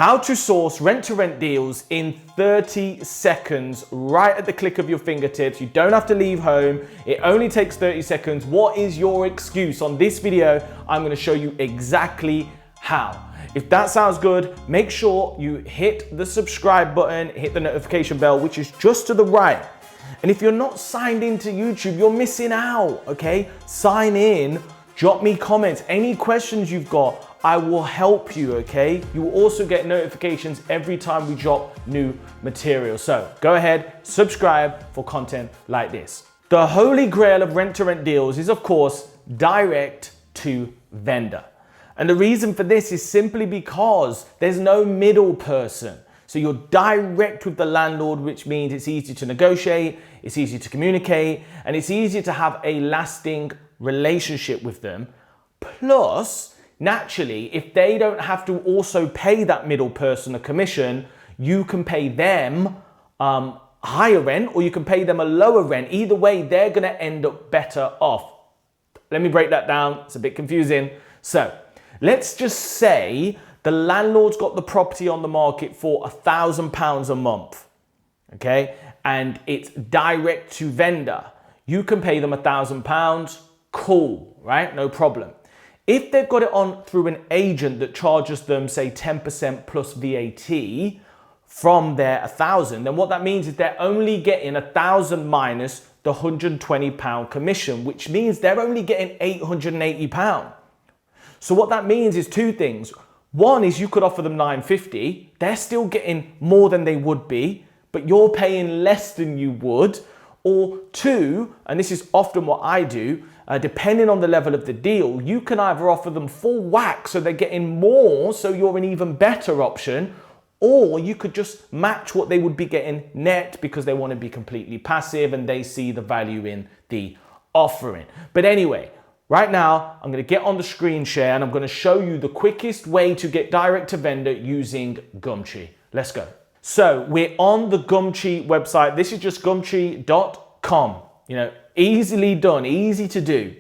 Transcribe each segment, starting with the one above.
How to source rent-to-rent deals in 30 seconds, right at the click of your fingertips. You don't have to leave home. It only takes 30 seconds. What is your excuse? On this video, I'm going to show you exactly how. If that sounds good, make sure you hit the subscribe button, hit the notification bell, which is just to the right. And if you're not signed into YouTube, you're missing out, okay? Sign in, drop me comments, any questions you've got, I will help you, okay? You will also get notifications every time we drop new material. So go ahead, subscribe for content like this. The holy grail of rent-to-rent deals is, of course, direct to vendor. And the reason for this is simply because there's no middle person. So you're direct with the landlord, which means it's easy to negotiate, it's easy to communicate, and it's easy to have a lasting relationship with them. Plus, naturally, if they don't have to also pay that middle person a commission, you can pay them higher rent or you can pay them a lower rent. Either way, they're going to end up better off. Let me break that down. It's a bit confusing. So let's just say the landlord's got the property on the market for £1,000 a month, okay? And it's direct to vendor. You can pay them £1,000, cool, right? No problem. If they've got it on through an agent that charges them, say, 10% plus VAT from their 1,000, then what that means is they're only getting 1,000 minus the £120 commission, which means they're only getting £880. So what that means is two things. One is you could offer them $950. They're still getting more than they would be, but you're paying less than you would. Or two, and this is often what I do, depending on the level of the deal, you can either offer them full whack so they're getting more, so you're an even better option, or you could just match what they would be getting net because they want to be completely passive and they see the value in the offering. But anyway, right now, I'm going to get on the screen share and I'm going to show you the quickest way to get direct to vendor using Gumtree. Let's go. So we're on the Gumtree website. This is just gumtree.com. You know, easily done, easy to do.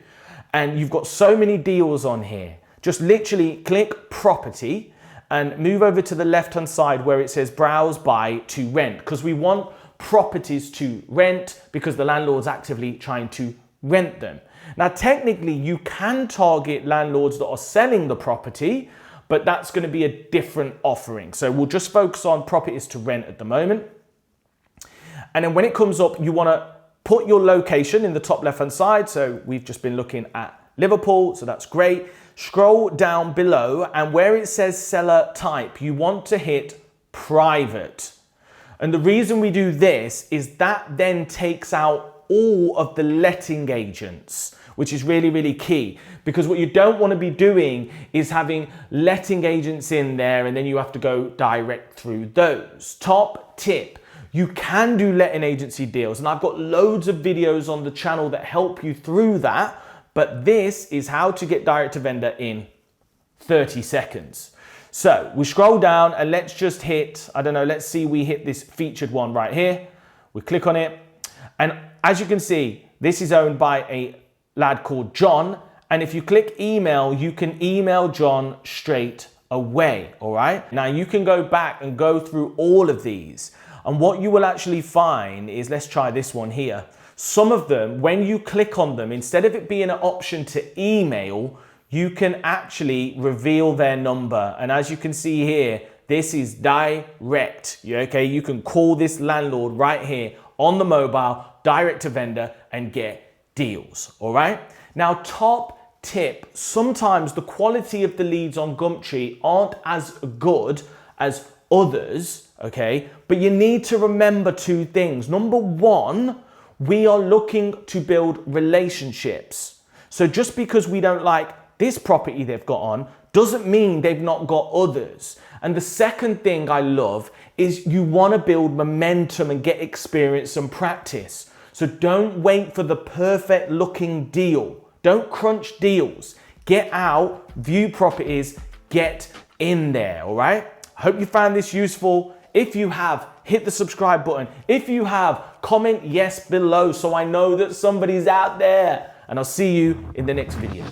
And you've got so many deals on here. Just literally click property and move over to the left-hand side where it says browse buy to rent, because we want properties to rent because the landlord's actively trying to rent them. Now, technically, you can target landlords that are selling the property, but that's going to be a different offering. So we'll just focus on properties to rent at the moment. And then when it comes up, you want to put your location in the top left-hand side. So we've just been looking at Liverpool, so that's great. Scroll down below, and where it says seller type, you want to hit private. And the reason we do this is that then takes out all of the letting agents, which is really, really key, because what you don't want to be doing is having letting agents in there and then you have to go direct through those. Top tip, you can do letting agency deals, and I've got loads of videos on the channel that help you through that, but this is how to get direct to vendor in 30 seconds. So we scroll down and let's just hit, I don't know, let's see, we hit this featured one right here. We click on it, and as you can see, this is owned by a lad called John, and if you click email, you can email John straight away, all right? Now you can go back and go through all of these, and what you will actually find is, let's try this one here. Some of them, when you click on them, instead of it being an option to email, you can actually reveal their number, and as you can see here, this is direct, okay? You can call this landlord right here on the mobile, direct to vendor, and get deals, all right? Now, top tip, sometimes the quality of the leads on Gumtree aren't as good as others, okay? But you need to remember two things. Number one, we are looking to build relationships. So just because we don't like this property they've got on doesn't mean they've not got others. And the second thing I love is you want to build momentum and get experience and practice. So don't wait for the perfect looking deal. Don't crunch deals. Get out, view properties, get in there, all right? I hope you found this useful. If you have, hit the subscribe button. If you have, comment yes below so I know that somebody's out there. And I'll see you in the next video.